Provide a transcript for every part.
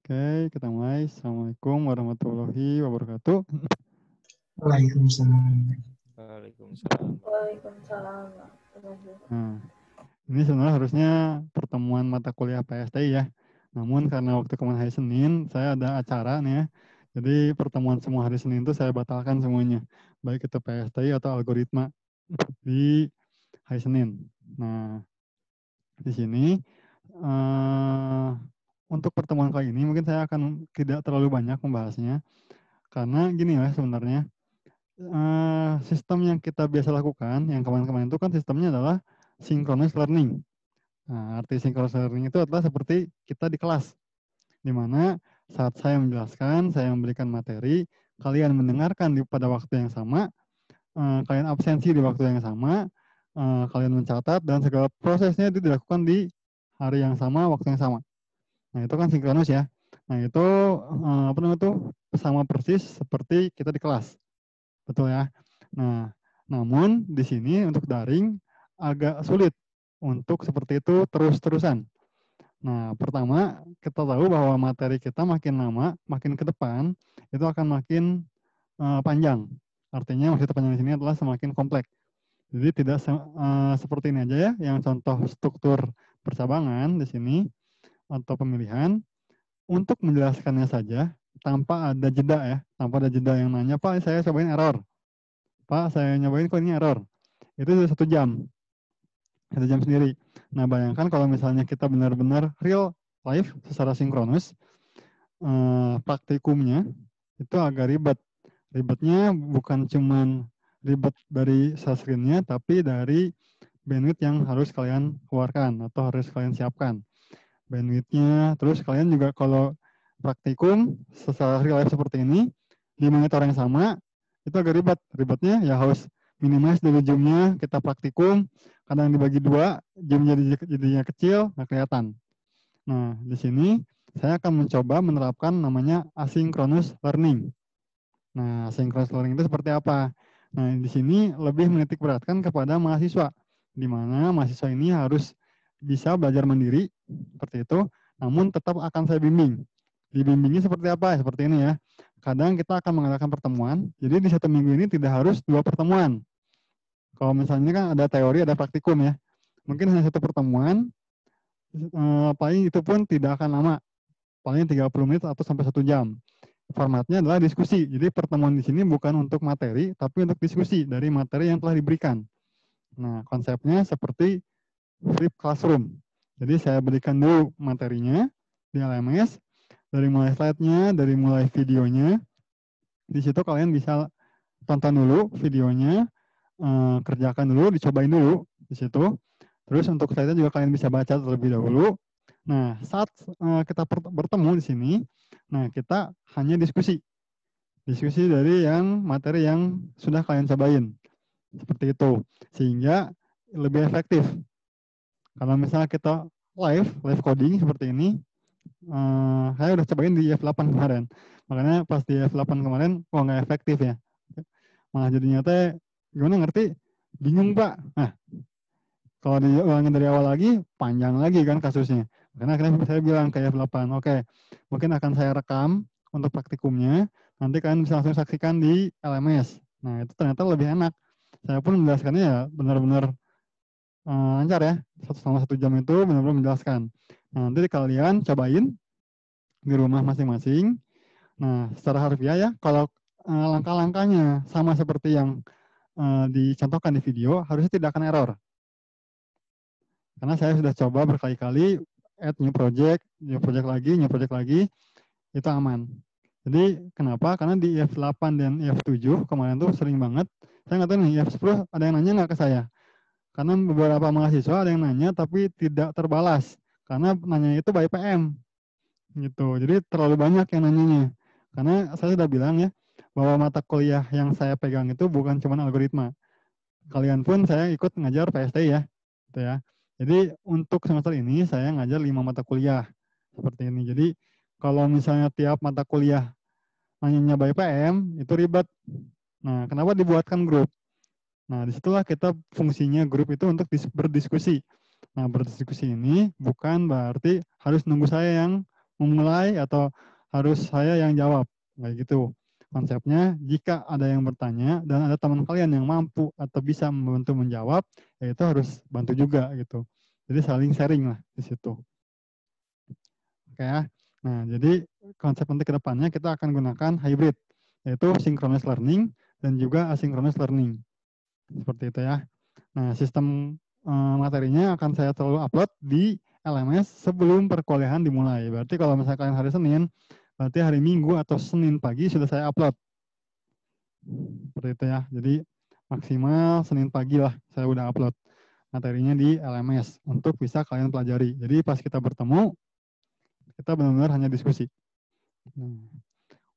Oke, kita mulai. Assalamualaikum warahmatullahi wabarakatuh. Waalaikumsalam. Waalaikumsalam. Waalaikumsalam. Nah, ini sebenarnya harusnya pertemuan mata kuliah PSTI ya. Namun karena waktu kemarin hari Senin, saya ada acara nih ya. Jadi pertemuan semua hari Senin itu saya batalkan semuanya. Baik itu PSTI atau algoritma di hari Senin. Nah, di sini untuk pertemuan kali ini mungkin saya akan tidak terlalu banyak membahasnya. Karena gini ya sebenarnya. Sistem yang kita biasa lakukan, yang kemarin-kemarin itu kan sistemnya adalah synchronous learning. Nah, arti synchronous learning itu adalah seperti kita di kelas, di mana saat saya menjelaskan, saya memberikan materi, kalian mendengarkan pada waktu yang sama, kalian absensi di waktu yang sama, kalian mencatat, dan segala prosesnya itu dilakukan di hari yang sama, waktu yang sama. Nah, itu kan sinkronus ya. Nah, itu apa namanya itu sama persis seperti kita di kelas. Betul ya. Nah, namun di sini untuk daring agak sulit untuk seperti itu terus-terusan. Nah, pertama kita tahu bahwa materi kita makin lama, makin ke depan itu akan makin panjang. Artinya maksud panjang di sini adalah semakin kompleks. Jadi tidak seperti ini aja ya, yang contoh struktur percabangan di sini atau pemilihan. Untuk menjelaskannya saja tanpa ada jeda ya, tanpa ada jeda yang nanya, Pak saya cobain error. Pak, saya nyobain kok ini error. Itu sudah 1 jam. 1 jam sendiri. Nah, bayangkan kalau misalnya kita benar-benar real life secara sinkronus, praktikumnya itu agak ribet. Ribetnya bukan cuman ribet dari screen-nya, tapi dari bandwidth yang harus kalian keluarkan atau harus kalian siapkan. Bandwidth-nya, terus kalian juga kalau praktikum secara real life seperti ini, di monitor yang sama, itu agak ribet. Ribetnya ya harus minimize dulu zoom-nya, kita praktikum, kadang dibagi 2, zoom jadinya kecil, nggak kelihatan. Nah, di sini saya akan mencoba menerapkan namanya asynchronous learning. Nah, asynchronous learning itu seperti apa? Nah, di sini lebih menitik beratkan kepada mahasiswa, di mana mahasiswa ini harus bisa belajar mandiri, seperti itu, namun tetap akan saya bimbing. Dibimbingnya seperti apa? Seperti ini ya. Kadang kita akan mengadakan pertemuan, jadi di 1 minggu ini tidak harus 2 pertemuan. Kalau misalnya kan ada teori, ada praktikum ya. Mungkin hanya 1 pertemuan, paling itu pun tidak akan lama. Paling 30 menit atau sampai 1 jam. Formatnya adalah diskusi. Jadi pertemuan di sini bukan untuk materi, tapi untuk diskusi dari materi yang telah diberikan. Nah, konsepnya seperti flip classroom. Jadi saya berikan dulu materinya di LMS, dari mulai slide-nya, dari mulai videonya. Di situ kalian bisa tonton dulu videonya, kerjakan dulu, dicobain dulu di situ. Terus untuk slide-nya juga kalian bisa baca terlebih dahulu. Nah, saat kita bertemu di sini, nah kita hanya diskusi. Diskusi dari yang materi yang sudah kalian cobain. Seperti itu. Sehingga lebih efektif. Kalau misalnya kita live coding seperti ini, saya udah cobain di F8 kemarin. Makanya pas di F8 kemarin, kok nggak efektif ya. Malah jadinya teh, gimana ngerti? Bingung, Pak. Nah, kalau diulangin dari awal lagi, panjang lagi kan kasusnya. Karena akhirnya saya bilang ke F8, oke, mungkin akan saya rekam untuk praktikumnya, nanti kalian bisa langsung saksikan di LMS. Nah, itu ternyata lebih enak. Saya pun menjelaskannya ya benar-benar lancar ya, selama 1 jam itu benar-benar menjelaskan. Nah, nanti kalian cobain di rumah masing-masing. Nah, secara harfiah ya, kalau langkah-langkahnya sama seperti yang dicontohkan di video, harusnya tidak akan error. Karena saya sudah coba berkali-kali add new project lagi, itu aman. Jadi kenapa? Karena di F8 dan F7 kemarin tuh sering banget, saya nggak tahu nih, F10 ada yang nanya nggak ke saya? Karena beberapa mahasiswa ada yang nanya tapi tidak terbalas. Karena nanya itu by PM. Gitu. Jadi terlalu banyak yang nanyanya. Karena saya sudah bilang ya, bahwa mata kuliah yang saya pegang itu bukan cuma algoritma. Kalian pun saya ikut ngajar PSTI ya. Gitu ya. Jadi untuk semester ini saya ngajar 5 mata kuliah. Seperti ini. Jadi kalau misalnya tiap mata kuliah nanyanya by PM, itu ribet. Nah, kenapa dibuatkan grup? Nah, disitulah kita fungsinya grup itu untuk berdiskusi. Nah, berdiskusi ini bukan berarti harus nunggu saya yang memulai atau harus saya yang jawab. Kayak gitu. Konsepnya, jika ada yang bertanya dan ada teman kalian yang mampu atau bisa membantu menjawab, ya itu harus bantu juga gitu. Jadi saling sharing lah di situ. Oke ya. Nah, jadi konsep nanti ke depannya kita akan gunakan hybrid, yaitu synchronous learning dan juga asynchronous learning. Seperti itu ya. Nah, sistem materinya akan saya selalu upload di LMS sebelum perkuliahan dimulai. Berarti kalau misalkan hari Senin, berarti hari Minggu atau Senin pagi sudah saya upload. Seperti itu ya. Jadi maksimal Senin pagi lah saya udah upload materinya di LMS untuk bisa kalian pelajari. Jadi pas kita bertemu, kita benar-benar hanya diskusi. Nah,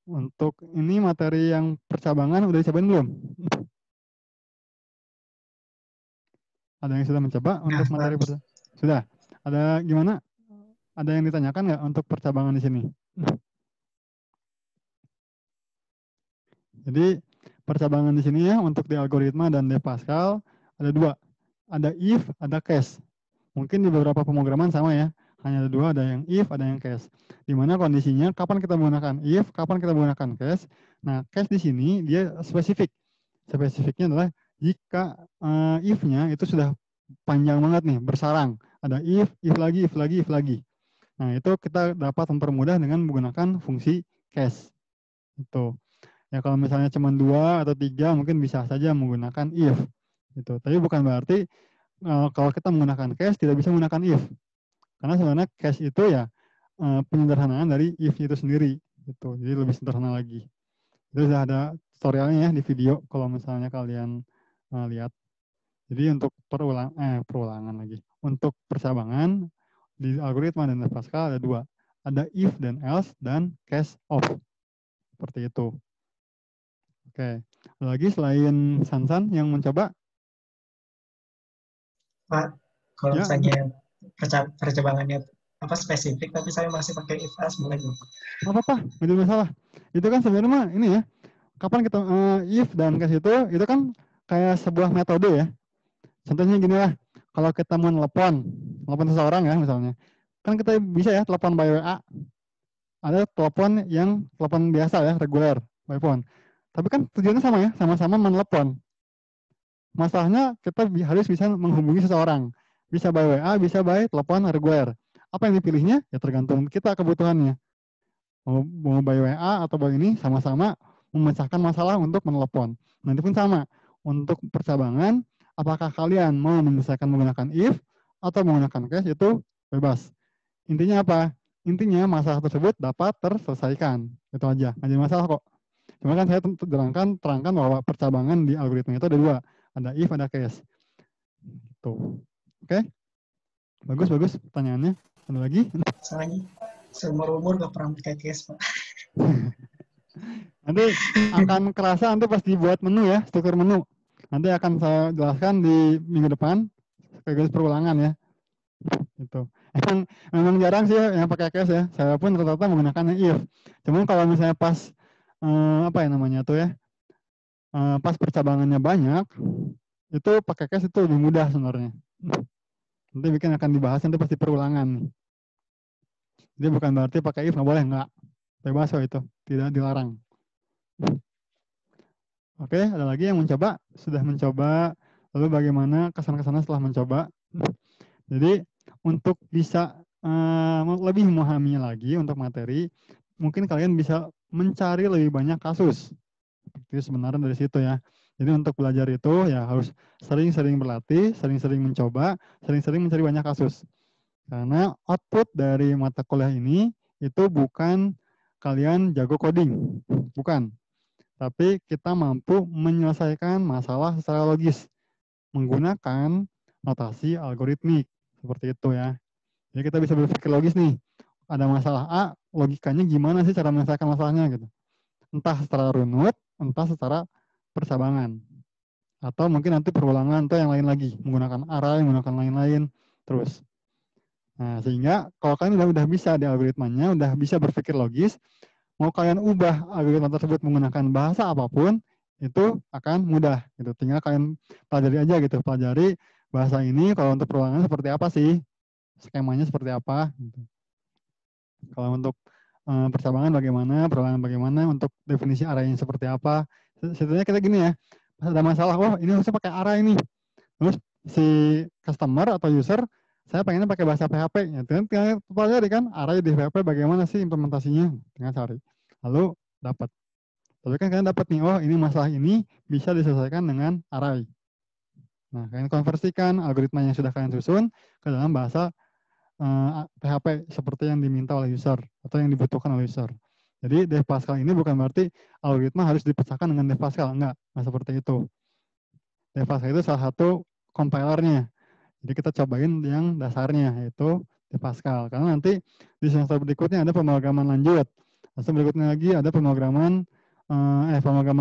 untuk ini materi yang percabangan udah dicobain belum? Ada yang sudah mencoba untuk materi percabangan? Sudah. Ada gimana? Ada yang ditanyakan nggak untuk percabangan di sini? Jadi percabangan di sini ya untuk di algoritma dan di Pascal ada dua. Ada if, ada case. Mungkin di beberapa pemrograman sama ya. Hanya ada dua, ada yang if, ada yang case. Di mana kondisinya kapan kita menggunakan if, kapan kita menggunakan case. Nah, case di sini dia spesifik. Spesifiknya adalah jika if-nya itu sudah panjang banget nih, bersarang. Ada if lagi, if lagi, if lagi. Nah, itu kita dapat mempermudah dengan menggunakan fungsi case. Itu. Ya kalau misalnya cuma 2 atau 3 mungkin bisa saja menggunakan if. Gitu. Tapi bukan berarti kalau kita menggunakan case tidak bisa menggunakan if. Karena sebenarnya case itu ya penyederhanaan dari if itu sendiri. Gitu. Jadi lebih sederhana lagi. Itu sudah ada tutorialnya ya di video kalau misalnya kalian lihat. Jadi untuk perulangan lagi. Untuk percabangan di algoritma dan Pascal ada dua. Ada if dan else dan case of. Seperti itu. Oke. Ada lagi selain Sansan yang mencoba? Pak, kalau Ya. misalnya percabangannya apa spesifik tapi saya masih pakai if else boleh nggak? Nggak apa-apa, nggak ada masalah. Itu kan sebenarnya mah ini ya. Kapan kita if dan case itu kan kayak sebuah metode ya. Contohnya gini lah, kalau kita mau telepon seseorang ya misalnya, kan kita bisa ya telepon by WA. Ada telepon yang telepon biasa ya, reguler, by phone. Tapi kan tujuannya sama ya, sama-sama menelepon. Masalahnya kita harus bisa menghubungi seseorang. Bisa by WA, bisa by telepon reguler. Apa yang dipilihnya? Ya tergantung kita kebutuhannya. Mau by WA atau by ini sama-sama memecahkan masalah untuk menelepon. Nanti pun sama. Untuk percabangan, apakah kalian mau menyelesaikan menggunakan if atau menggunakan case itu bebas. Intinya apa? Intinya masalah tersebut dapat terselesaikan. Itu aja. Nggak jadi masalah kok. Cuma kan saya terangkan bahwa percabangan di algoritma itu ada dua. Ada if, ada case. Tuh. Oke? Bagus pertanyaannya. Ada lagi? Soalnya seumur umur gak pernah pakai case, Pak. Nanti akan kerasa nanti pas dibuat menu ya, struktur menu. Nanti akan saya jelaskan di minggu depan, sekaligus perulangan ya. Itu. Memang jarang sih yang pakai case ya. Saya pun rata-rata menggunakannya if. Cuman kalau misalnya pas apa ya namanya tuh ya, pas percabangannya banyak, itu pakai case itu lebih mudah sebenarnya. Nanti bikin akan dibahas nanti pasti perulangan. Jadi bukan berarti pakai if nggak boleh, nggak. Bebas kok itu, tidak dilarang. Oke, ada lagi yang mencoba? Sudah mencoba, lalu bagaimana kesan-kesannya setelah mencoba? Jadi untuk bisa lebih memahami lagi untuk materi, mungkin kalian bisa mencari lebih banyak kasus. Itu sebenarnya dari situ ya. Jadi untuk belajar itu ya harus sering-sering berlatih, sering-sering mencoba, sering-sering mencari banyak kasus. Karena output dari mata kuliah ini itu bukan kalian jago coding, bukan. Tapi kita mampu menyelesaikan masalah secara logis menggunakan notasi algoritmik. Seperti itu ya. Jadi kita bisa berpikir logis nih. Ada masalah A, logikanya gimana sih cara menyelesaikan masalahnya gitu. Entah secara runut, entah secara percabangan. Atau mungkin nanti perulangan atau yang lain lagi. Menggunakan array, menggunakan lain-lain. Terus. Nah, sehingga kalau kalian udah bisa di algoritmanya, udah bisa berpikir logis, mau kalian ubah algoritma tersebut menggunakan bahasa apapun, itu akan mudah. Gitu. Tinggal kalian pelajari aja gitu. Pelajari bahasa ini kalau untuk perulangan seperti apa sih? Skemanya seperti apa? Gitu. Kalau untuk percabangan bagaimana, perulangan bagaimana, untuk definisi arraynya seperti apa. Sebetulnya kita gini ya, pas ada masalah, oh ini harusnya pakai array nih. Terus si customer atau user, saya pengennya pakai bahasa PHP. Ya, tinggal pelajari kan, array di PHP bagaimana sih implementasinya. Tinggal cari. Lalu dapat. Tapi kan kalian dapat nih, oh ini masalah ini bisa diselesaikan dengan array. Nah, kalian konversikan algoritma yang sudah kalian susun ke dalam bahasa PHP seperti yang diminta oleh user atau yang dibutuhkan oleh user. Jadi Dev Pascal ini bukan berarti algoritma harus dipecahkan dengan Dev Pascal, enggak seperti itu. Dev Pascal itu salah satu compilernya. Jadi kita cobain yang dasarnya, yaitu Dev Pascal. Karena nanti di semester berikutnya ada pemrograman lanjut. Langsung berikutnya lagi ada pemrograman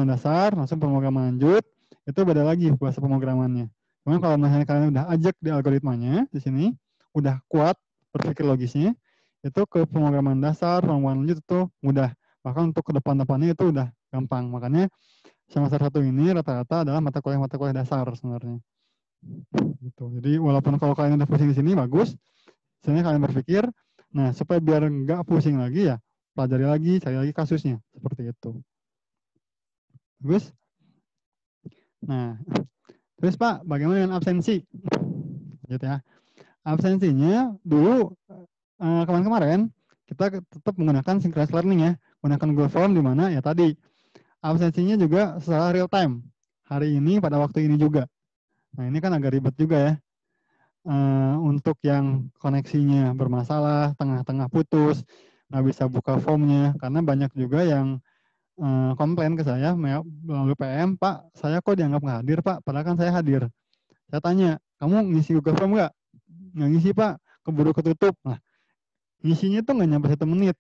dasar, langsung pemrograman lanjut. Itu beda lagi bahasa pemrogramannya. Cuman kalau misalnya kalian udah ajak di algoritmanya di sini, udah kuat berpikir logisnya, itu ke pemrograman dasar, pemrograman lanjut itu mudah. Bahkan untuk ke depan-depannya itu udah gampang. Makanya semester 1 ini rata-rata adalah mata kuliah dasar sebenarnya. Gitu. Jadi walaupun kalau kalian udah pusing di sini bagus, sebenarnya kalian berpikir, nah supaya biar nggak pusing lagi ya, pelajari lagi, cari lagi kasusnya, seperti itu. Bagus. Nah, terus Pak, bagaimana dengan absensi? Gitu ya. Absensinya dulu kemarin-kemarin kita tetap menggunakan synchronous learning ya, menggunakan Google Form di mana ya tadi absensinya juga secara real time. Hari ini pada waktu ini juga. Nah ini kan agak ribet juga ya. Untuk yang koneksinya bermasalah, tengah-tengah putus, nggak bisa buka formnya, karena banyak juga yang komplain ke saya melalui PM, Pak, saya kok dianggap nggak hadir, Pak, padahal kan saya hadir. Saya tanya, kamu ngisi Google Form nggak? Nggak ngisi, Pak, keburu ketutup. Nah, ngisinya tuh nggak nyampe 1 menit,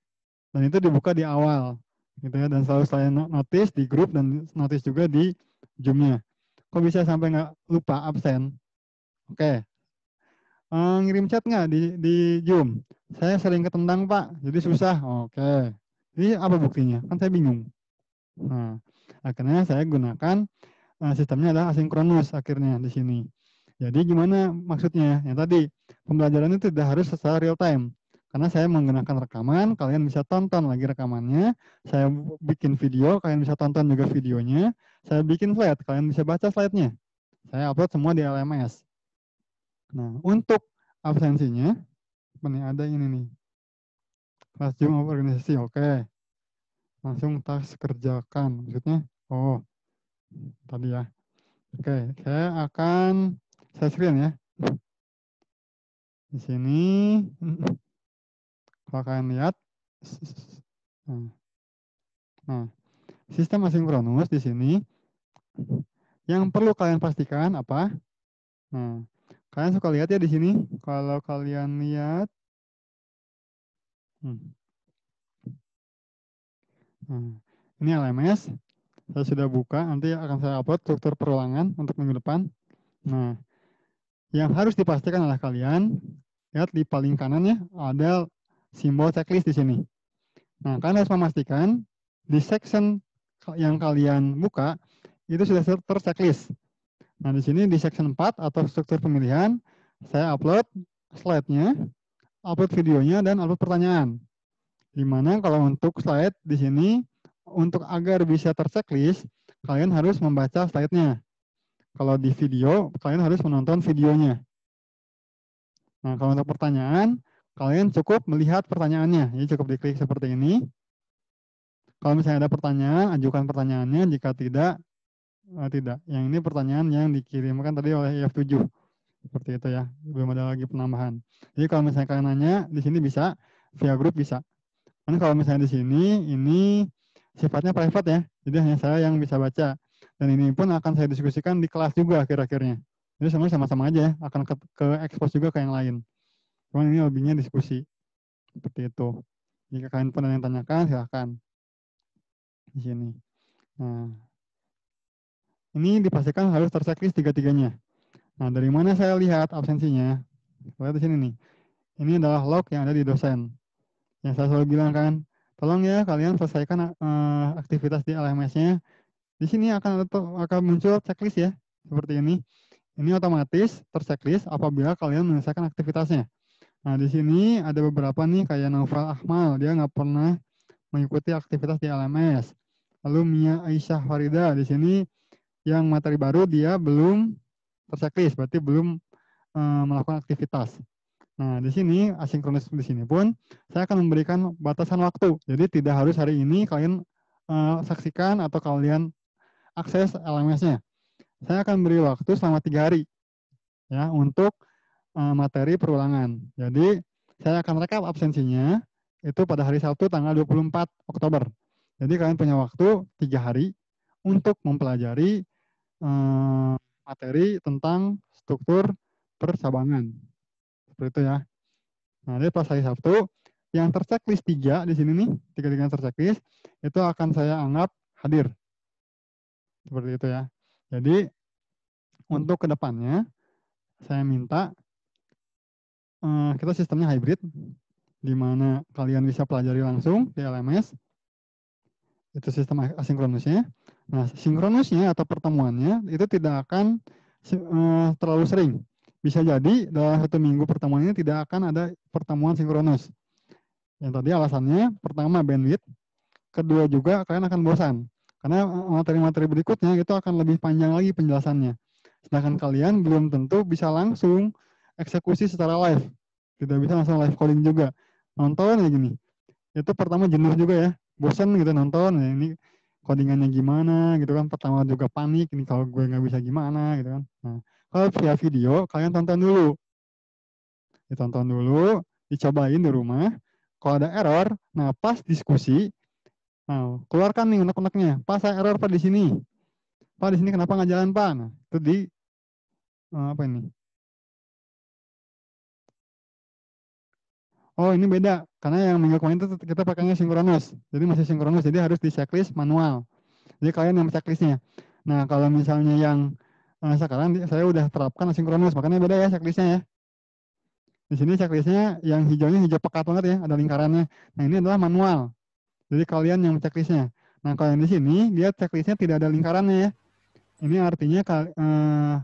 dan itu dibuka di awal, gitu ya, dan selalu saya notice di grup dan notice juga di Zoom-nya. Kok bisa sampai nggak lupa absen? Oke. Ngirim chat nggak di Zoom? Saya sering ketendang, Pak, jadi susah. Oke. Jadi apa buktinya? Kan saya bingung. Nah, akhirnya saya gunakan sistemnya adalah asinkronus akhirnya di sini. Jadi gimana maksudnya? Yang tadi, pembelajaran itu tidak harus secara real time. Karena saya menggunakan rekaman, kalian bisa tonton lagi rekamannya. Saya bikin video, kalian bisa tonton juga videonya. Saya bikin slide, kalian bisa baca slide-nya. Saya upload semua di LMS. Nah, untuk absensinya, ada ini nih. Kelas Zoom organisasi, oke. Langsung tas kerjakan. Maksudnya, oh, tadi ya. Oke, saya screen ya. Di sini, kalau kalian lihat, nah, sistem asinkronus di sini, yang perlu kalian pastikan apa? Nah, kalian suka lihat ya di sini. Kalau kalian lihat, nah, ini LMS. Saya sudah buka, nanti akan saya upload struktur perulangan untuk minggu depan. Nah, yang harus dipastikan adalah kalian lihat di paling kanan ya, ada simbol checklist di sini. Nah, kalian harus memastikan di section yang kalian buka itu sudah terchecklist. Nah, di sini di section 4 atau struktur pemilihan, saya upload slide-nya, upload videonya, dan upload pertanyaan. Dimana kalau untuk slide di sini, untuk agar bisa terchecklist, kalian harus membaca slide-nya. Kalau di video, kalian harus menonton videonya. Nah, kalau untuk pertanyaan, kalian cukup melihat pertanyaannya. Jadi cukup diklik seperti ini. Kalau misalnya ada pertanyaan, ajukan pertanyaannya. Jika tidak, tidak. Yang ini pertanyaan yang dikirimkan tadi oleh IF7. Seperti itu ya. Belum ada lagi penambahan. Jadi kalau misalnya kalian nanya, di sini bisa. Via grup bisa. Karena kalau misalnya di sini, ini sifatnya private ya. Jadi hanya saya yang bisa baca. Dan ini pun akan saya diskusikan di kelas juga akhir-akhirnya. Jadi semuanya sama-sama aja ya. Akan ke expose juga ke yang lain. Cuman ini lebihnya diskusi. Seperti itu. Jika kalian pun ada yang tanyakan, silahkan. Di sini. Nah, ini dipastikan harus terchecklist tiga-tiganya. Nah, dari mana saya lihat absensinya? Lihat di sini nih. Ini adalah log yang ada di dosen. Yang saya selalu bilang kan, tolong ya kalian selesaikan aktivitas di LMS-nya. Di sini akan muncul checklist ya, seperti ini. Ini otomatis terchecklist apabila kalian menyelesaikan aktivitasnya. Nah, di sini ada beberapa nih kayak Novel Ahmal, dia nggak pernah mengikuti aktivitas di LMS. Lalu Mia Aisyah Farida, di sini yang materi baru dia belum terchecklist, berarti belum melakukan aktivitas. Nah, di sini asinkronus di sini pun saya akan memberikan batasan waktu. Jadi tidak harus hari ini kalian saksikan atau kalian akses LMS-nya. Saya akan beri waktu selama 3 hari ya untuk materi perulangan. Jadi saya akan rekap absensinya itu pada hari Sabtu tanggal 24 Oktober. Jadi kalian punya waktu 3 hari untuk mempelajari materi tentang struktur percabangan. Seperti itu ya. Nah, jadi pas hari Sabtu, yang terchecklist 3 di sini nih, 3 yang terchecklist, itu akan saya anggap hadir. Seperti itu ya. Jadi untuk kedepannya, saya minta kita sistemnya hybrid, di mana kalian bisa pelajari langsung di LMS. Itu sistem asinkronusnya. Nah, sinkronusnya atau pertemuannya itu tidak akan terlalu sering. Bisa jadi dalam 1 minggu pertemuan ini tidak akan ada pertemuan sinkronus. Yang tadi alasannya, pertama bandwidth, kedua juga kalian akan bosan. Karena materi-materi berikutnya itu akan lebih panjang lagi penjelasannya. Sedangkan kalian belum tentu bisa langsung eksekusi secara live. Tidak bisa langsung live coding juga. Nonton ya gini. Itu pertama jenuh juga ya. Bosan gitu nonton. Ya, ini codingannya gimana gitu kan. Pertama juga panik. Ini kalau gue nggak bisa gimana gitu kan. Nah, kalau via video, kalian tonton dulu. Ditonton dulu, dicobain di rumah. Kalau ada error, nah pas diskusi, nah, keluarkan nih unek-uneknya. Pak, saya error Pak di sini. Pak, di sini kenapa nggak jalan Pak? Nah, itu di apa ini? Oh, ini beda. Karena yang minggu kemarin itu kita pakainya sinkronus. Jadi masih sinkronus, jadi harus di checklist manual. Jadi kalian yang checklistnya. Nah, kalau misalnya yang sekarang saya udah terapkan sinkronus, makanya beda ya checklistnya ya. Di sini checklistnya yang hijaunya hijau pekat banget ya, ada lingkarannya. Nah, ini adalah manual. Jadi kalian yang checklistnya. Nah, kalau yang di sini, dia checklistnya tidak ada lingkarannya ya. Ini artinya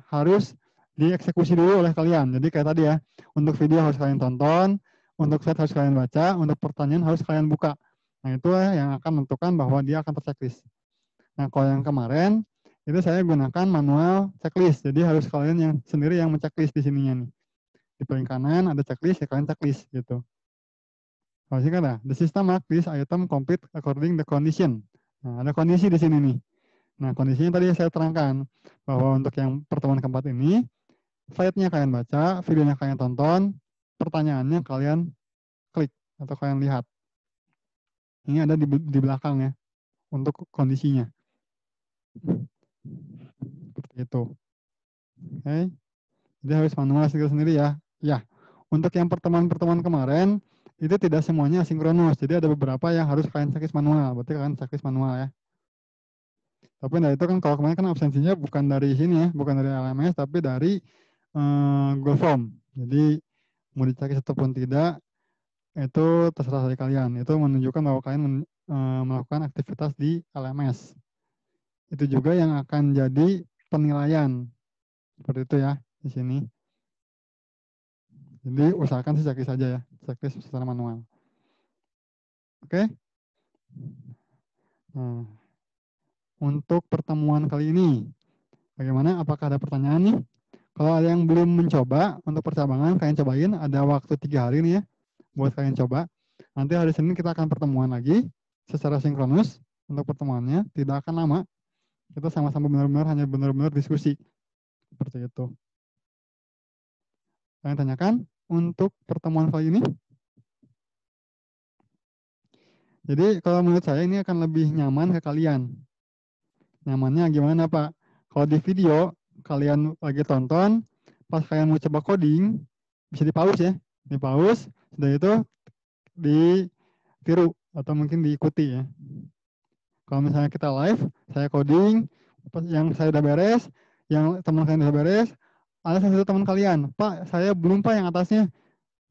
harus dieksekusi dulu oleh kalian. Jadi kayak tadi ya, untuk video harus kalian tonton, untuk slide harus kalian baca, untuk pertanyaan harus kalian buka. Nah, itu yang akan menentukan bahwa dia akan terchecklist. Nah, kalau yang kemarin, itu saya gunakan manual checklist. Jadi harus kalian yang sendiri yang menceklis di sininya nih. Di paling kanan ada checklist, ya kalian checklist gitu. Kalau sini kan the system mark this item complete according the condition. Nah, ada kondisi di sini nih. Nah, kondisinya tadi saya terangkan bahwa untuk yang pertemuan keempat ini, slide-nya kalian baca, videonya kalian tonton, pertanyaannya kalian klik atau kalian lihat. Ini ada di belakang ya, untuk kondisinya. Seperti itu. Oke. Jadi harus manual sendiri ya. Ya, untuk yang pertemuan-pertemuan kemarin, itu tidak semuanya sinkronus. Jadi ada beberapa yang harus kalian checklist manual. Berarti kalian checklist manual ya. Tapi nah itu kan kalau kemarin kan absensinya bukan dari sini ya, bukan dari LMS, tapi dari Google Form. Jadi mau dicek ataupun tidak, itu terserah dari kalian. Itu menunjukkan bahwa kalian melakukan aktivitas di LMS. Itu juga yang akan jadi penilaian. Seperti itu ya di sini. Jadi usahakan sih checklist saja ya, checklist secara manual. Oke? Nah, untuk pertemuan kali ini, bagaimana? Apakah ada pertanyaan nih? Kalau ada yang belum mencoba untuk percabangan, kalian cobain. Ada waktu 3 hari nih ya, buat kalian coba. Nanti hari Senin kita akan pertemuan lagi secara sinkronus untuk pertemuannya. Tidak akan lama. Kita sama-sama benar-benar hanya benar-benar diskusi. Seperti itu. Kalian tanyakan untuk pertemuan kali ini. Jadi kalau menurut saya ini akan lebih nyaman ke kalian. Nyamannya gimana Pak? Kalau di video, kalian lagi tonton, pas kalian mau coba coding, bisa di-pause ya. Di-pause, sudah itu ditiru atau mungkin diikuti ya. Kalau misalnya kita live, saya coding, yang saya udah beres, yang teman kalian udah beres, ada satu teman kalian, Pak, saya belum Pak yang atasnya.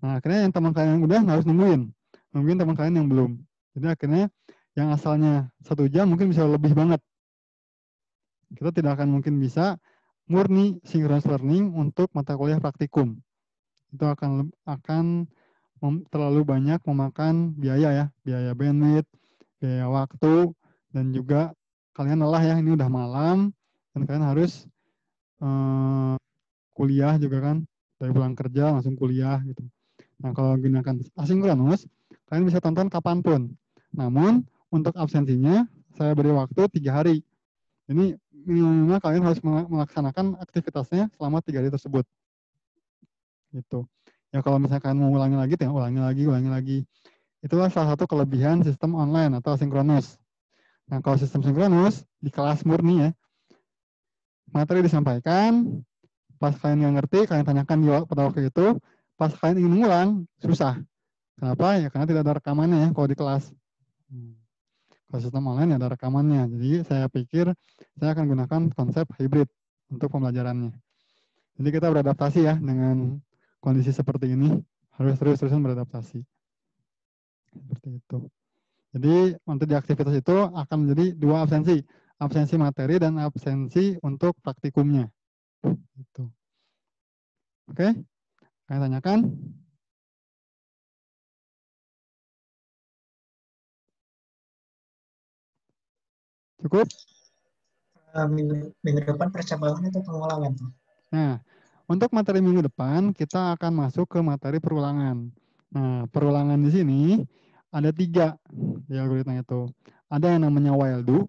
Nah, akhirnya yang teman kalian yang udah harus nungguin teman kalian yang belum. Jadi akhirnya yang asalnya 1 jam mungkin bisa lebih banget. Kita tidak akan mungkin bisa murni synchronous learning untuk mata kuliah praktikum. Itu akan terlalu banyak memakan biaya ya, biaya bandwidth, biaya waktu, dan juga kalian lelah ya, ini udah malam, dan kalian harus kuliah juga kan, dari pulang kerja langsung kuliah gitu. Nah kalau gunakan asinkronus, kalian bisa tonton kapanpun. Namun untuk absensinya, saya beri waktu 3 hari. Ini minimal kalian harus melaksanakan aktivitasnya selama 3 hari tersebut. Gitu. Ya kalau misalkan mau ulangi lagi, ya ulangi lagi. Itulah salah satu kelebihan sistem online atau asinkronus. Nah kalau sistem sinkronus, di kelas murni ya, materi disampaikan, pas kalian nggak ngerti, kalian tanyakan pada waktu itu, pas kalian ingin mengulang, susah. Kenapa? Ya karena tidak ada rekamannya ya kalau di kelas. Kalau sistem online ya ada rekamannya. Jadi saya pikir saya akan gunakan konsep hybrid untuk pembelajarannya. Jadi kita beradaptasi ya dengan kondisi seperti ini. Harus terus-terusan beradaptasi. Seperti itu. Jadi untuk di aktivitas itu akan menjadi 2 absensi. Absensi materi dan absensi untuk praktikumnya. Gitu. Oke? Kalian tanyakan? Cukup? Minggu depan percabangan atau pengulangan tuh? Nah, untuk materi minggu depan kita akan masuk ke materi perulangan. Nah, perulangan di sini ada 3 di algoritma itu. Ada yang namanya while do,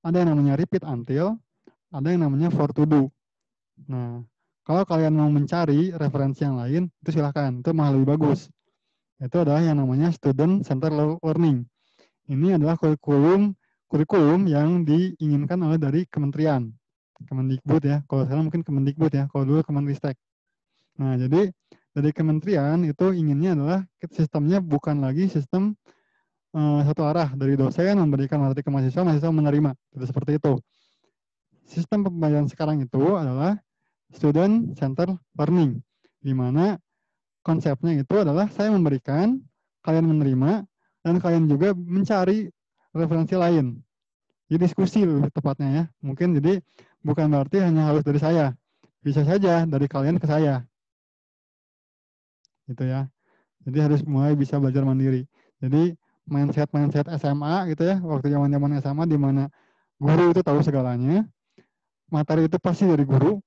ada yang namanya repeat until, ada yang namanya for to do. Nah, kalau kalian mau mencari referensi yang lain, itu silahkan. Itu malah lebih bagus. Itu adalah yang namanya student center learning. Ini adalah kurikulum yang diinginkan oleh dari kementerian. Kemendikbud ya, kalau sekarang mungkin Kemendikbud ya, kalau dulu Kemenristek. Nah, jadi dari kementerian itu inginnya adalah sistemnya bukan lagi sistem satu arah dari dosen memberikan materi ke mahasiswa, mahasiswa menerima. Tidak seperti itu. Sistem pembelajaran sekarang itu adalah student center learning, di mana konsepnya itu adalah saya memberikan, kalian menerima, dan kalian juga mencari referensi lain. Jadi diskusi lebih tepatnya ya. Mungkin jadi bukan berarti hanya harus dari saya. Bisa saja dari kalian ke saya. Gitu ya. Jadi harus mulai bisa belajar mandiri. Jadi mindset SMA gitu ya, waktu zaman SMA di mana guru itu tahu segalanya, materi itu pasti dari guru,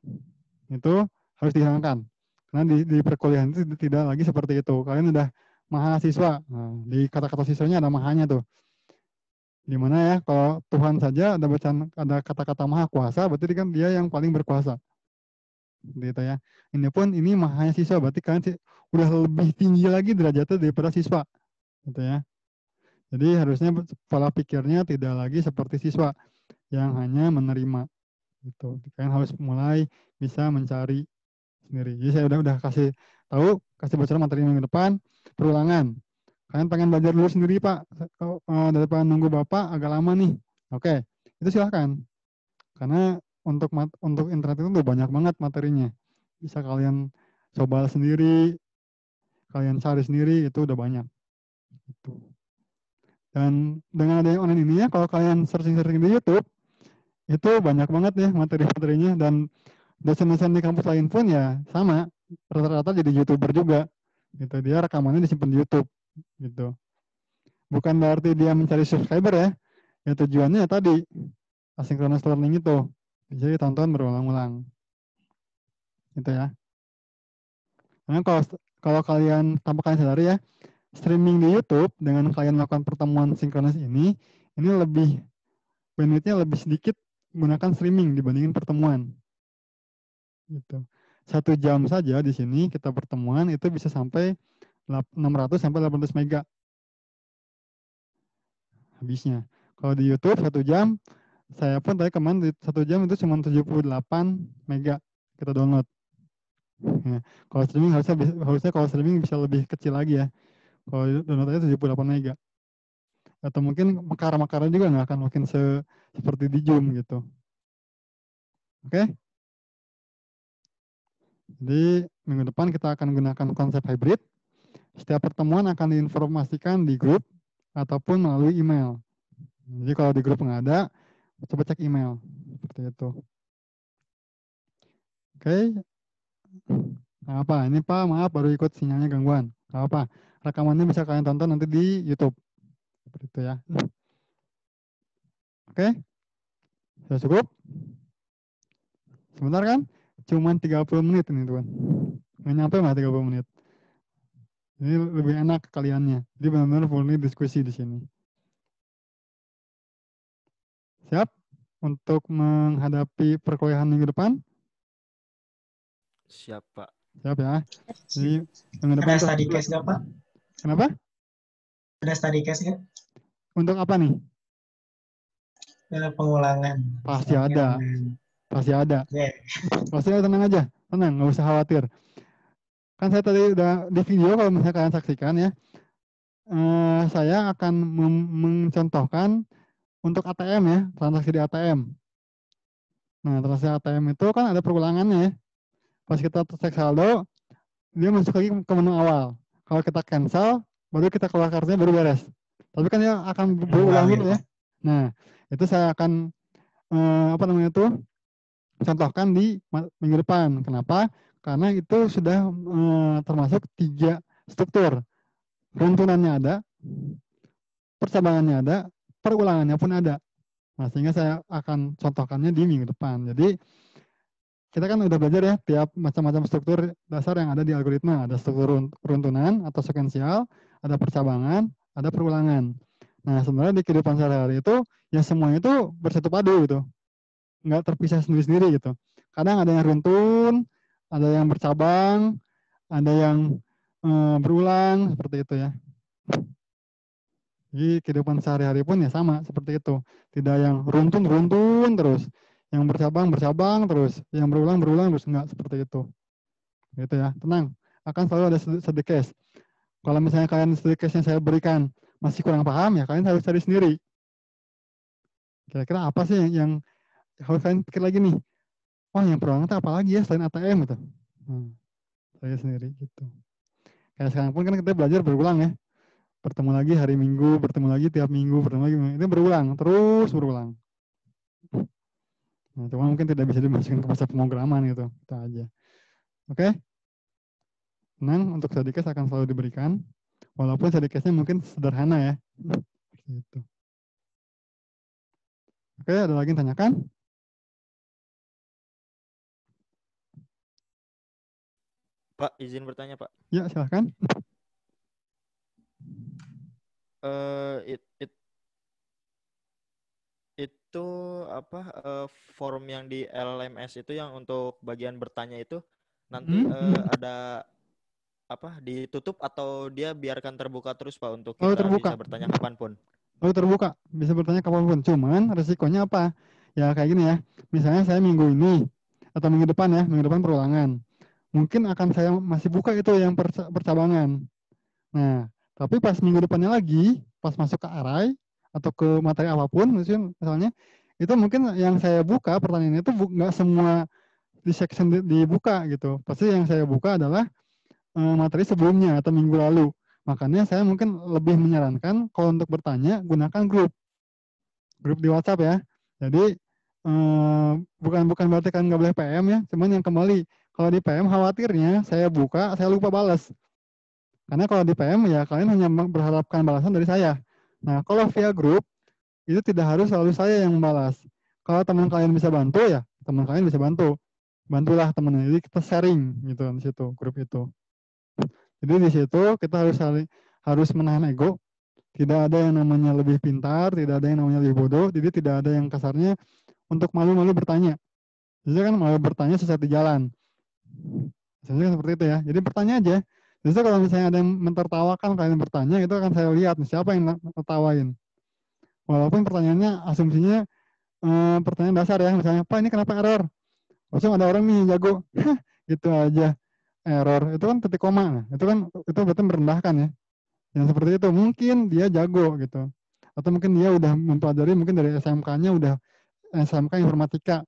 itu harus dihilangkan. Karena di perkuliahan itu tidak lagi seperti itu. Kalian udah mahasiswa. Nah, di kata-kata siswanya ada mahanya tuh. Dimana ya kalau Tuhan saja ada bacaan ada kata-kata maha kuasa, berarti kan dia yang paling berkuasa. Gitu ya. Ini pun ini mahanya siswa, berarti kalian udah lebih tinggi lagi derajatnya daripada siswa. Gitu ya. Jadi harusnya pola pikirnya tidak lagi seperti siswa yang hanya menerima. Gitu. Kalian harus mulai bisa mencari sendiri. Jadi saya udah kasih tahu, kasih bocoran materi minggu depan, perulangan. Kalian pengen belajar dulu sendiri Pak, daripada nunggu Bapak agak lama nih. Oke, itu silahkan. Karena untuk internet itu udah banyak banget materinya. Bisa kalian coba sendiri, kalian cari sendiri, itu udah banyak. Gitu. Dan dengan adanya online ini ya, kalau kalian searching-searching di YouTube, itu banyak banget ya materi-materinya, dan dosen-dosen di kampus lain pun ya sama, rata-rata jadi YouTuber juga. Gitu. Dia rekamannya disimpan di YouTube. Gitu. Bukan berarti dia mencari subscriber ya. Ya tujuannya tadi asynchronous learning itu. Jadi tonton berulang-ulang. Gitu ya. Karena kalau kalian tanpa kalian sadari ya, streaming di YouTube dengan kalian melakukan pertemuan sinkronis ini lebih bandwidthnya lebih sedikit menggunakan streaming dibandingin pertemuan. Gitu. 1 jam saja di sini kita pertemuan itu bisa sampai 600 sampai 800 mega habisnya. Kalau di YouTube 1 jam, saya pun tadi kemarin 1 jam itu cuma 78 mega kita download. Ya, kalau streaming harusnya kalau streaming bisa lebih kecil lagi ya. Kalau download aja 78 mega. Atau mungkin mekar-mekarnya juga nggak akan mungkin seperti di Zoom gitu. Oke? Jadi minggu depan kita akan gunakan konsep hybrid. Setiap pertemuan akan diinformasikan di grup ataupun melalui email. Jadi kalau di grup nggak ada, coba cek email. Seperti itu. Oke. Nah, apa? Ini Pak, maaf baru ikut sinyalnya gangguan. Gak apa. Rekamannya bisa kalian tonton nanti di YouTube. Seperti itu ya. Oke? Sudah cukup? Sebentar kan? Cuman 30 menit ini tuan. Nggak nyampe mah 30 menit. Ini lebih enak kaliannya. Jadi benar-benar murni diskusi di sini. Siap untuk menghadapi perkuliahan minggu depan? Siap, Pak. Siap ya. Jadi minggu depan Ada tuh. study case nggak, Pak? Kenapa? Ada study case nggak? Untuk apa nih? Pengulangan. Pasti Misalnya ada. dengan Pasti ada. yeah. Pasti ada, tenang aja. Tenang, nggak usah khawatir. Kan saya tadi udah di video, kalau misalnya kalian saksikan ya. Saya akan mencontohkan untuk ATM ya, transaksi di ATM. Nah, transaksi ATM itu kan ada perulangannya ya. Pas kita cek saldo, dia masuk lagi ke menu awal. Kalau kita cancel, baru kita keluar kartunya baru beres. Tapi kan dia akan berulang Ulang dulu gitu. ya. Nah, itu saya akan apa namanya itu contohkan di minggu depan. Kenapa? Karena itu sudah termasuk 3 struktur. Runtunannya ada, percabangannya ada, perulangannya pun ada. Nah, sehingga saya akan contohkannya di minggu depan. Jadi, kita kan udah belajar ya tiap macam-macam struktur dasar yang ada di algoritma. Ada struktur runtunan atau sekuensial, ada percabangan, ada perulangan. Nah, sebenarnya di kehidupan sehari-hari itu, ya semuanya itu bersatu padu gitu. Nggak terpisah sendiri-sendiri gitu. Kadang ada yang runtun, ada yang bercabang, ada yang berulang, seperti itu ya. Jadi kehidupan sehari-hari pun ya sama seperti itu. Tidak yang runtun terus, yang bercabang terus, yang berulang terus, enggak seperti itu. Gitu ya, tenang. Akan selalu ada study case. Kalau misalnya kalian study case yang saya berikan masih kurang paham ya kalian harus cari sendiri. Kira-kira apa sih yang harus kalian pikir lagi nih? Oh, yang perulangan itu apa lagi ya selain ATM gitu. Saya sendiri gitu. Kayak sekarang pun kan kita belajar berulang ya. Bertemu lagi hari Minggu, bertemu lagi tiap minggu, bertemu lagi. Itu berulang, terus berulang. Nah, cuma mungkin tidak bisa dimasukin ke bahasa pemrograman gitu. Itu aja. Oke? Tenang, untuk study case akan selalu diberikan. Walaupun study case-nya mungkin sederhana ya. Gitu. Oke, ada lagi yang tanyakan? Pak, izin bertanya, Pak. Ya, silahkan. Itu apa form yang di LMS itu yang untuk bagian bertanya itu nanti ada apa ditutup atau dia biarkan terbuka terus Pak untuk kita terbuka. bisa bertanya kapanpun? Terbuka, bisa bertanya kapanpun. Cuman resikonya apa? Ya kayak gini ya. Misalnya saya minggu ini atau minggu depan ya, minggu depan perulangan. Mungkin akan saya masih buka itu yang percabangan. Nah, tapi pas minggu depannya lagi, pas masuk ke array atau ke materi apapun, misalnya, itu mungkin yang saya buka pertanyaannya itu nggak semua di section dibuka gitu. Pasti yang saya buka adalah materi sebelumnya atau minggu lalu. Makanya saya mungkin lebih menyarankan kalau untuk bertanya gunakan grup di WhatsApp ya. Jadi bukan berarti kan nggak boleh PM ya, cuman yang kembali kalau di PM khawatirnya saya buka saya lupa balas. Karena kalau di PM ya kalian hanya berharapkan balasan dari saya. Nah, kalau via grup itu tidak harus selalu saya yang membalas. Kalau teman kalian bisa bantu ya, teman kalian bisa bantu. Bantulah temennya. Jadi kita sharing gitu di situ, grup itu. Jadi di situ kita harus menahan ego. Tidak ada yang namanya lebih pintar, tidak ada yang namanya lebih bodoh. Jadi tidak ada yang kasarnya untuk malu-malu bertanya. Jadi kan malu bertanya sesat di jalan. Misalnya seperti itu ya. Jadi bertanya aja. Justru kalau misalnya ada yang mentertawakan kalian bertanya, itu akan saya lihat siapa yang tertawain. Walaupun pertanyaannya asumsinya pertanyaan dasar ya, misalnya, Pak ini kenapa error? Langsung ada orang nih yang jago, gitu aja error. Itu kan titik koma, nah. Itu berarti merendahkan ya. Yang seperti itu mungkin dia jago gitu, atau mungkin dia udah mempelajari mungkin dari SMK-nya udah SMK informatika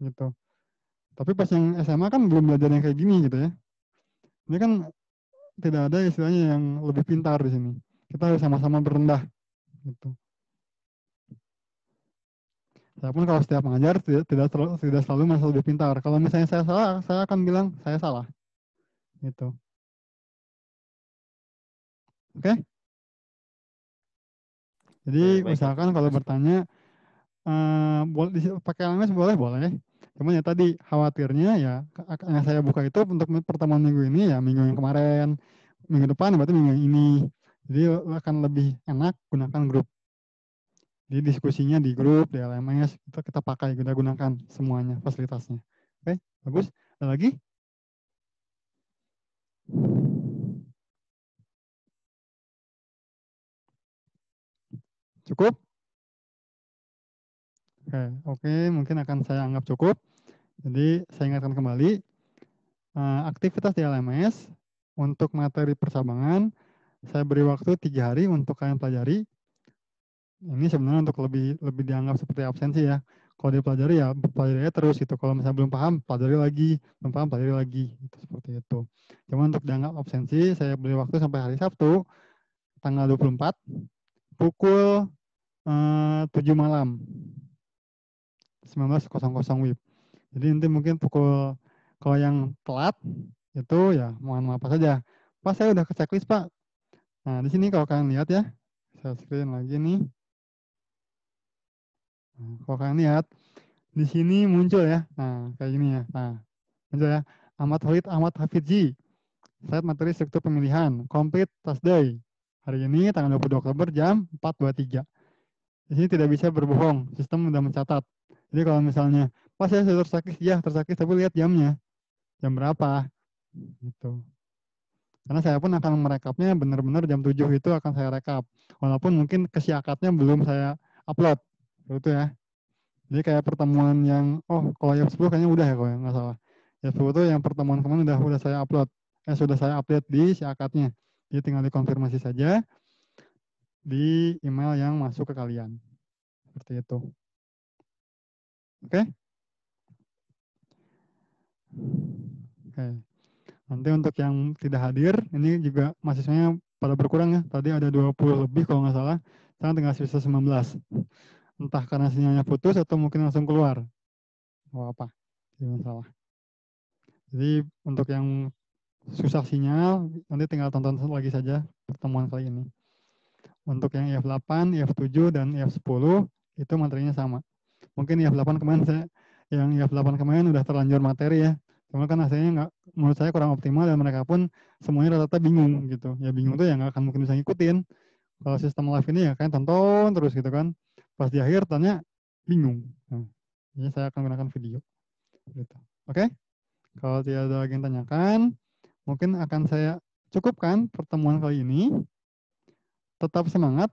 gitu. Tapi pas yang SMA kan belum belajar yang kayak gini gitu ya. Ini kan tidak ada istilahnya yang lebih pintar di sini. Kita harus sama-sama berendah gitu. Saya pun kalau setiap mengajar tidak selalu merasa lebih pintar. Kalau misalnya saya salah, saya akan bilang saya salah. Gitu. Oke? Jadi Baik, Kak. usahakan kalau bertanya pakai LMS boleh. Cuman ya tadi khawatirnya ya yang saya buka itu untuk pertemuan minggu ini ya minggu yang kemarin, minggu depan berarti minggu yang ini. Jadi akan lebih enak gunakan grup. Jadi diskusinya di grup, di LMS kita pakai, kita gunakan semuanya fasilitasnya. Oke, bagus. Ada lagi? Cukup? Oke, mungkin akan saya anggap cukup. Jadi saya ingatkan kembali, aktivitas di LMS untuk materi percabangan, saya beri waktu 3 hari untuk kalian pelajari. Ini sebenarnya untuk lebih dianggap seperti absensi ya. Kalau dipelajari ya pelajari terus gitu. Kalau misalnya belum paham, pelajari lagi, belum paham, pelajari lagi. Gitu, seperti itu. Cuma untuk dianggap absensi, saya beri waktu sampai hari Sabtu, tanggal 24, pukul 7 malam. 19.00 WIB. Jadi nanti mungkin kalau yang telat itu ya mohon maaf saja. Pak saya udah ke checklist Pak. Nah di sini kalau kalian lihat ya, saya screen lagi nih. Nah, kalau kalian lihat di sini muncul ya. Nah kayak gini ya. Nah muncul ya. Ahmad Hafidzi. Slide materi struktur pemilihan. Complete task day. Hari ini tanggal 22 Oktober jam 4.23. Di sini tidak bisa berbohong. Sistem sudah mencatat. Jadi kalau misalnya Pak saya sudah tersakit, ya tersakit tapi lihat jamnya. Jam berapa? Gitu. Karena saya pun akan merekapnya benar-benar jam 7 itu akan saya rekap. Walaupun mungkin kesiakatnya belum saya upload. Itu ya. Jadi kayak pertemuan yang, kalau yang 10 kayaknya udah ya kalau nggak salah. Yang 10 itu yang pertemuan kemarin udah saya upload. Sudah saya update di siakatnya. Jadi tinggal dikonfirmasi saja di email yang masuk ke kalian. Seperti itu. Oke? Oke. Nanti untuk yang tidak hadir, ini juga mahasiswanya pada berkurang ya. Tadi ada 20 lebih kalau nggak salah. Sekarang tinggal sisa 19. Entah karena sinyalnya putus atau mungkin langsung keluar. Apa? Tidak masalah. Jadi untuk yang susah sinyal, nanti tinggal tonton lagi saja pertemuan kali ini. Untuk yang IF8, IF7, dan IF10, itu materinya sama. Mungkin IF8 kemarin udah terlanjur materi ya. Cuma kan hasilnya menurut saya kurang optimal dan mereka pun semuanya rata-rata bingung gitu. Ya bingung tuh ya nggak akan mungkin bisa ngikutin. Kalau sistem live ini ya kalian tonton terus gitu kan. Pas di akhir tanya bingung. Nah, jadi saya akan gunakan video. Gitu. Oke? Kalau tidak ada lagi yang tanyakan, mungkin akan saya cukupkan pertemuan kali ini. Tetap semangat,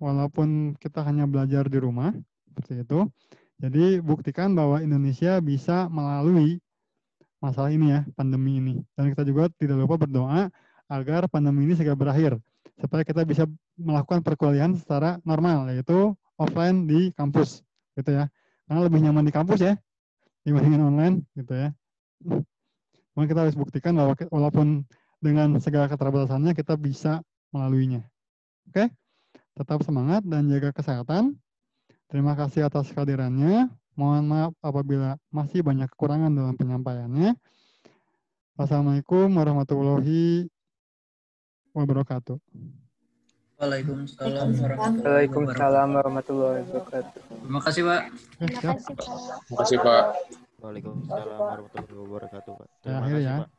walaupun kita hanya belajar di rumah, seperti itu. Jadi buktikan bahwa Indonesia bisa melalui masalah ini ya, pandemi ini. Dan kita juga tidak lupa berdoa agar pandemi ini segera berakhir. Supaya kita bisa melakukan perkuliahan secara normal, yaitu offline di kampus. Gitu ya. Karena lebih nyaman di kampus ya, dibandingin online. Gitu ya. Maka kita harus buktikan bahwa walaupun dengan segala keterbatasannya, kita bisa melaluinya. Oke? Tetap semangat dan jaga kesehatan. Terima kasih atas kehadirannya. Mohon maaf apabila masih banyak kekurangan dalam penyampaiannya. Wassalamualaikum warahmatullahi wabarakatuh. Waalaikumsalam warahmatullahi wabarakatuh. Terima kasih, Pak. Siap. Terima kasih Pak. Waalaikumsalam warahmatullahi wabarakatuh, Pak. Terima Akhir kasih, ya. Pak.